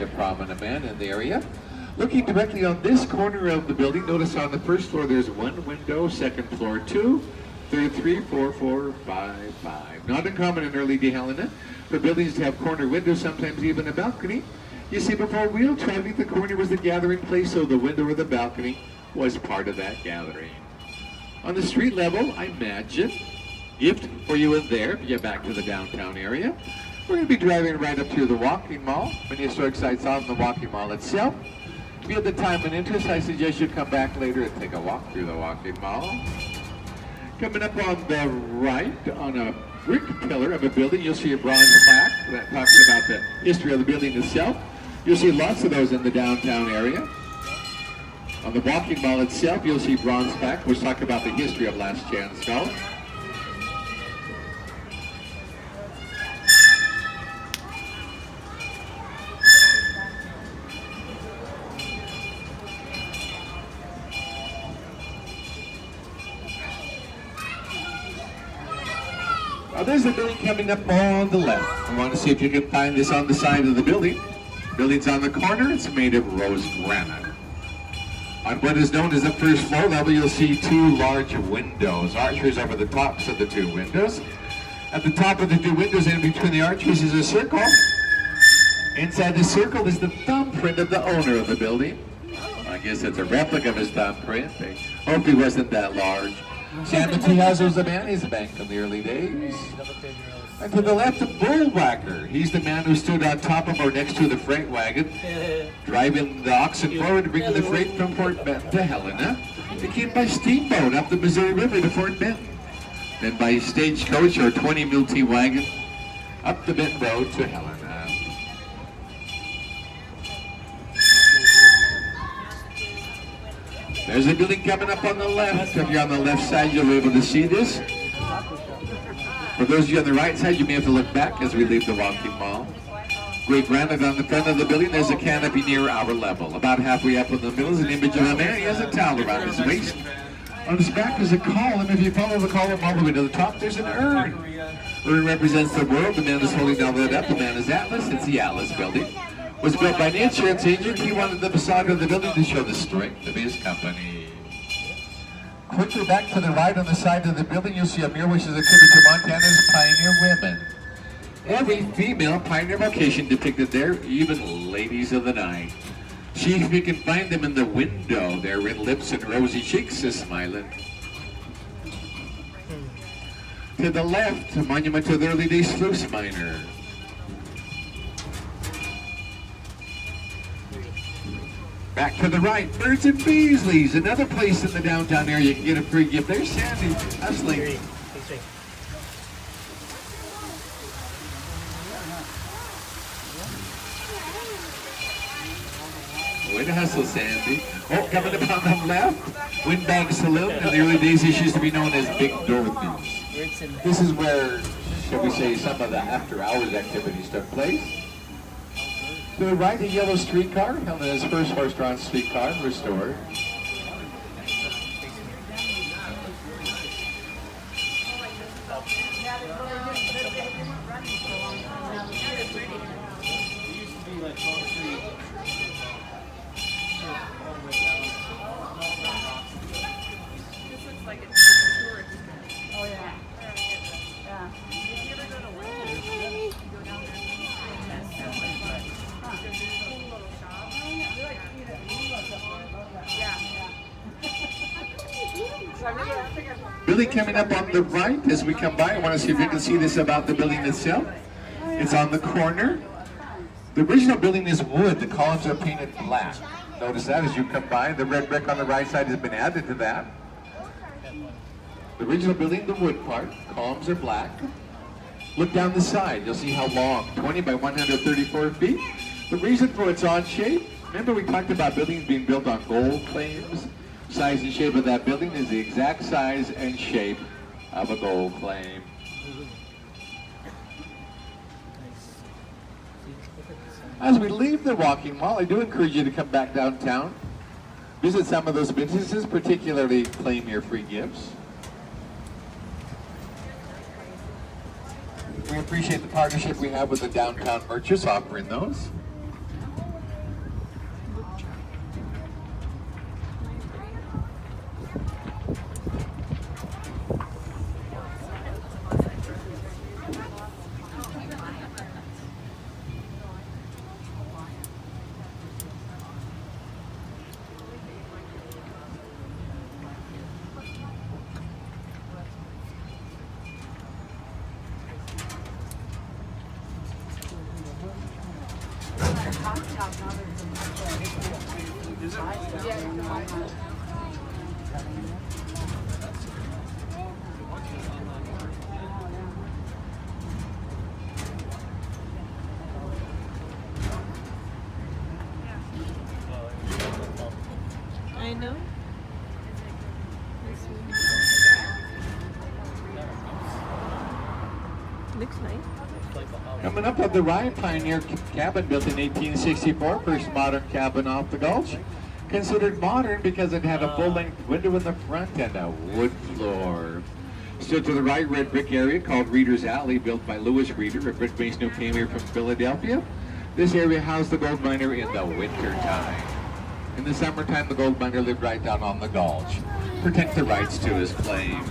a prominent man in the area. Looking directly on this corner of the building, notice on the first floor there's one window, second floor 2, third 3, 4, 4, 5, 5. Not uncommon in early day Helena for buildings to have corner windows, sometimes even a balcony. You see, before wheel traffic, the corner was the gathering place, so the window or the balcony was part of that gathering. On the street level, I imagine, gift for you in there if you get back to the downtown area. We're going to be driving right up to the walking mall. Many historic sites on the walking mall itself. If you have the time and interest, I suggest you come back later and take a walk through the walking mall. Coming up on the right, on a brick pillar of a building, you'll see a bronze plaque that talks about the history of the building itself. You'll see lots of those in the downtown area. On the walking mall itself, you'll see bronze plaque, which talk about the history of Last Chance Golf. There's a building coming up on the left. I want to see if you can find this on the side of the building. Building's on the corner. It's made of rose granite. On what is known as the first floor level, you'll see 2 large windows. Archways over the tops of the 2 windows. At the top of the 2 windows, in between the archways, is a circle. Inside the circle is the thumbprint of the owner of the building. I guess it's a replica of his thumbprint. I hope he wasn't that large. San Mateos was the man. He's a bank in the early days. And to the left, the bullwhacker. He's the man who stood on top of or next to the freight wagon, driving the oxen forward, bringing the freight from Fort Benton to Helena. It came by steamboat up the Missouri River to Fort Benton. Then by stagecoach or 20-mule T-wagon up the Benton Road to Helena. There's a building coming up on the left. If you're on the left side, you'll be able to see this. For those of you on the right side, you may have to look back as we leave the walking mall. Great granite on the front of the building. There's a canopy near our level. About halfway up in the middle is an image of a man. He has a towel around his waist. On his back is a column. If you follow the column all the way to the top, there's an urn. Urn represents the world. The man is holding all that up. The man is Atlas. It's the Atlas building. Was built by an insurance agent. He wanted the facade of the building to show the strength of his company. Quicker back to the right on the side of the building, you'll see a mural which is a tribute to Montana's pioneer women. Every female pioneer vocation depicted there, even ladies of the night. See if you can find them in the window. Their red lips and rosy cheeks is smiling. To the left, a monument to the early days sluice miner. Back to the right, Birds and Beasley's, another place in the downtown area you can get a free gift. There's Sandy hustling. Way to hustle, Sandy. Oh, coming up on the left, Windbag Saloon. In the early days, this used to be known as Big Dorothy's. This is where, shall we say, some of the after-hours activities took place. To the right, a yellow streetcar, Helena's first horse-drawn streetcar, restored. Building coming up on the right as we come by. I want to see if you can see this about the building itself. It's on the corner. The original building is wood. The columns are painted black. Notice that as you come by. The red brick on the right side has been added to that. The original building, the wood part, columns are black. Look down the side. You'll see how long, 20 by 134 feet. The reason for its odd shape, remember we talked about buildings being built on gold claims? Size and shape of that building is the exact size and shape of a gold claim. As we leave the walking mall, I do encourage you to come back downtown. Visit some of those businesses, particularly claim your free gifts. We appreciate the partnership we have with the downtown merchants offering those. I know. Looks nice. Coming up on the ride, Pioneer cabin built in 1864, first modern cabin off the Gulch. Considered modern because it had a full-length window in the front and a wood floor. Still to the right, red brick area called Reeder's Alley, built by Lewis Reeder, a brick mason who came here from Philadelphia. This area housed the gold miner in the winter time. In the summertime, the gold miner lived right down on the Gulch. Protect the rights to his claim.